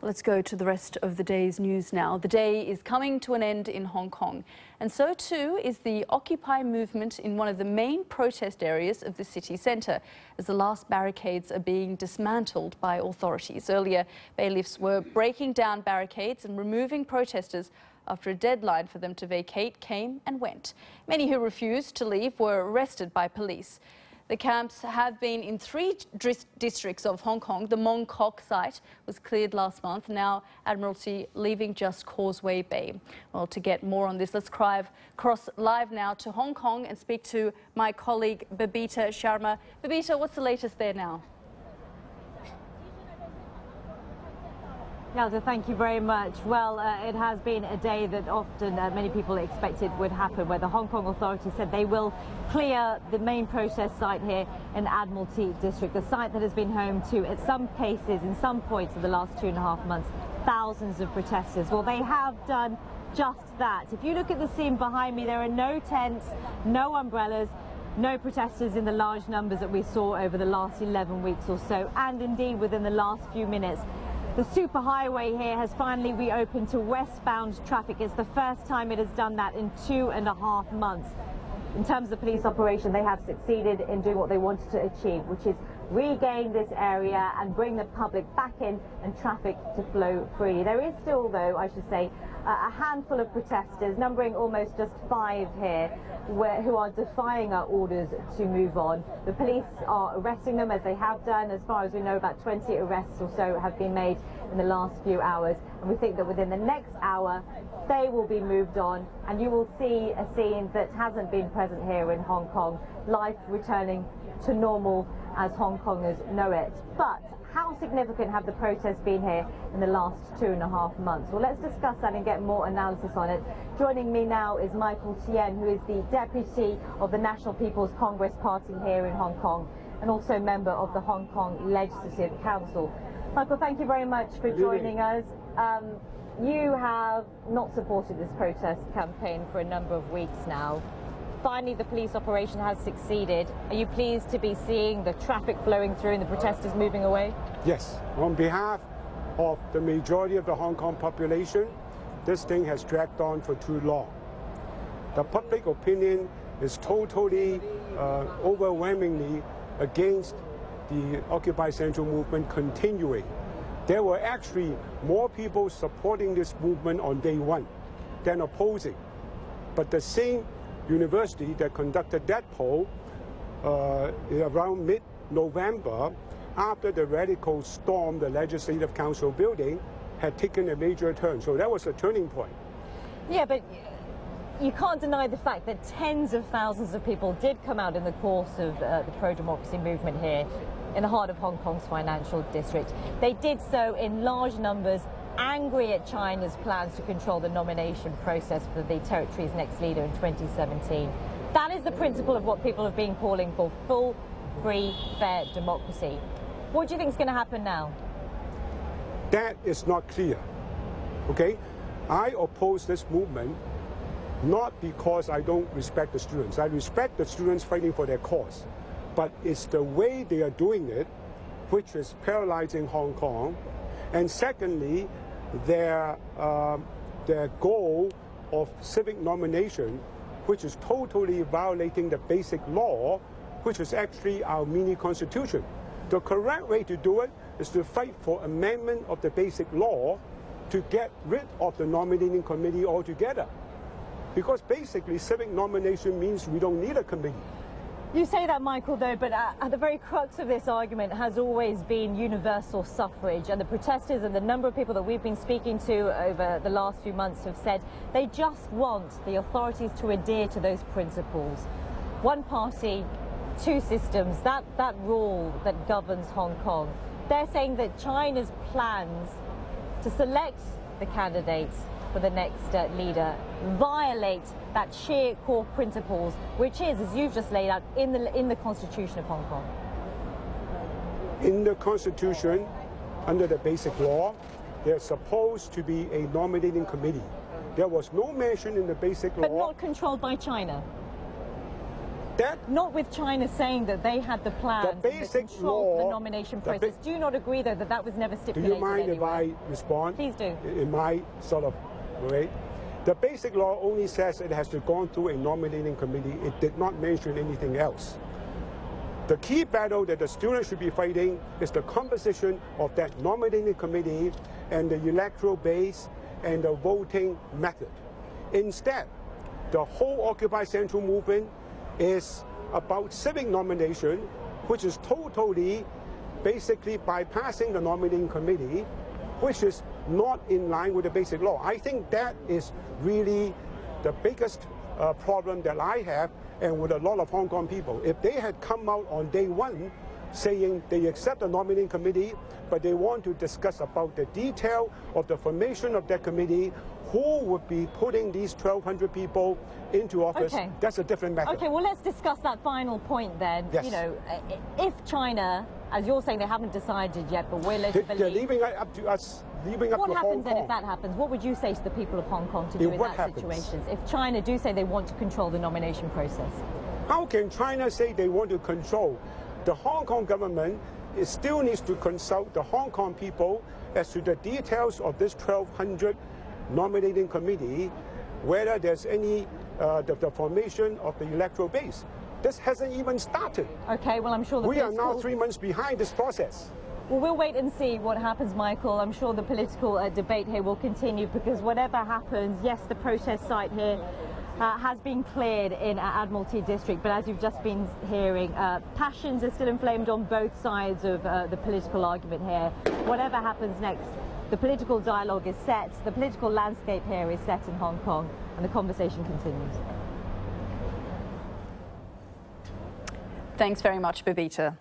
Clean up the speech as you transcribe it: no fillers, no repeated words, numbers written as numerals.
Let's go to the rest of the day's news now. The day is coming to an end in Hong Kong, and so too is the Occupy movement in one of the main protest areas of the city centre, as the last barricades are being dismantled by authorities. Earlier, bailiffs were breaking down barricades and removing protesters after a deadline for them to vacate came and went. Many who refused to leave were arrested by police. The camps have been in 3 districts of Hong Kong. The Mong Kok site was cleared last month, now Admiralty leaving just Causeway Bay. Well, to get more on this, let's cross live now to Hong Kong and speak to my colleague Babita Sharma. Babita, what's the latest there now? Yalda, thank you very much. Well, it has been a day that often many people expected would happen, where the Hong Kong authorities said they will clear the main protest site here in Admiralty District, the site that has been home to, at some cases, in some points of the last 2.5 months, thousands of protesters. Well, they have done just that. If you look at the scene behind me, there are no tents, no umbrellas, no protesters in the large numbers that we saw over the last 11 weeks or so, and indeed within the last few minutes. The superhighway here has finally reopened to westbound traffic. It's the first time it has done that in 2.5 months. In terms of police operation, they have succeeded in doing what they wanted to achieve, which is regain this area and bring the public back in and traffic to flow freely. There is still, though, I should say, a handful of protesters, numbering almost just 5 here, who are defying our orders to move on. The police are arresting them, as they have done. As far as we know, about 20 arrests or so have been made in the last few hours, and we think that within the next hour they will be moved on, and you will see a scene that hasn't been present here in Hong Kong, life returning to normal as Hong Kongers know it. But how significant have the protests been here in the last 2.5 months? Well, let's discuss that and get more analysis on it. Joining me now is Michael Tien, who is the Deputy of the National People's Congress Party here in Hong Kong, and also member of the Hong Kong Legislative Council. Michael, thank you very much for joining us. You have not supported this protest campaign for a number of weeks now. Finally, the police operation has succeeded. Are you pleased to be seeing the traffic flowing through and the protesters moving away? Yes. On behalf of the majority of the Hong Kong population, this thing has dragged on for too long. The public opinion is totally, overwhelmingly against the Occupy Central movement continuing. There were actually more people supporting this movement on day 1 than opposing. But the same university that conducted that poll around mid-November, after the radicals stormed the Legislative Council building, had taken a major turn. So that was a turning point. Yeah, but you can't deny the fact that tens of thousands of people did come out in the course of the pro-democracy movement here in the heart of Hong Kong's financial district. They did so in large numbers, angry at China's plans to control the nomination process for the territory's next leader in 2017. That is the principle of what people have been calling for: full, free, fair democracy. What do you think is going to happen now? That is not clear. Okay? I oppose this movement not because I don't respect the students. I respect the students fighting for their cause. But it's the way they are doing it which is paralyzing Hong Kong. And secondly, their goal of civic nomination, which is totally violating the basic law, which is actually our mini constitution. The correct way to do it is to fight for amendment of the basic law to get rid of the nominating committee altogether. Because basically civic nomination means we don't need a committee. You say that, Michael, though, but at the very crux of this argument has always been universal suffrage, and the protesters and the number of people that we've been speaking to over the last few months have said they just want the authorities to adhere to those principles. One party, 2 systems, that rule that governs Hong Kong. They're saying that China's plans to select the candidates for the next leader violate that sheer core principles, which is, as you've just laid out, in the Constitution of Hong Kong. In the Constitution, under the basic law, there's supposed to be a nominating committee. There was no mention in the basic law. But not controlled by China. Not with China saying that they had the plans, the basic control law, for the nomination process. Do you not agree, though, that that was never stipulated? Do you mind anyway? if I respond? Please do. In my sort of way. The basic law only says it has to go through a nominating committee. It did not mention anything else. The key battle that the students should be fighting is the composition of that nominating committee and the electoral base and the voting method. Instead, the whole Occupy Central movement is about civic nomination, which is totally basically bypassing the nominating committee, which is not in line with the basic law. I think that is really the biggest problem that I have, and with a lot of Hong Kong people. If they had come out on day one saying they accept the nominating committee, but they want to discuss about the detail of the formation of that committee, who would be putting these 1,200 people into office, okay, that's a different matter. Okay, well, let's discuss that final point then. Yes. You know, if China, as you're saying, they haven't decided yet, but we're led to believe... They're leaving it up to us, leaving up to Hong Kong. What happens then if that happens? What would you say to the people of Hong Kong to do in that situation? If China do say they want to control the nomination process? How can China say they want to control? The Hong Kong government still needs to consult the Hong Kong people as to the details of this 1,200 nominating committee, whether there's any the formation of the electoral base. This hasn't even started. Okay, well, I'm sure we are now 3 months behind this process. Well, we'll wait and see what happens, Michael. I'm sure the political debate here will continue, because whatever happens, yes, the protest site here has been cleared in Admiralty District, but as you've just been hearing, passions are still inflamed on both sides of the political argument here. Whatever happens next, the political dialogue is set, the political landscape here is set in Hong Kong, and the conversation continues. Thanks very much, Babita.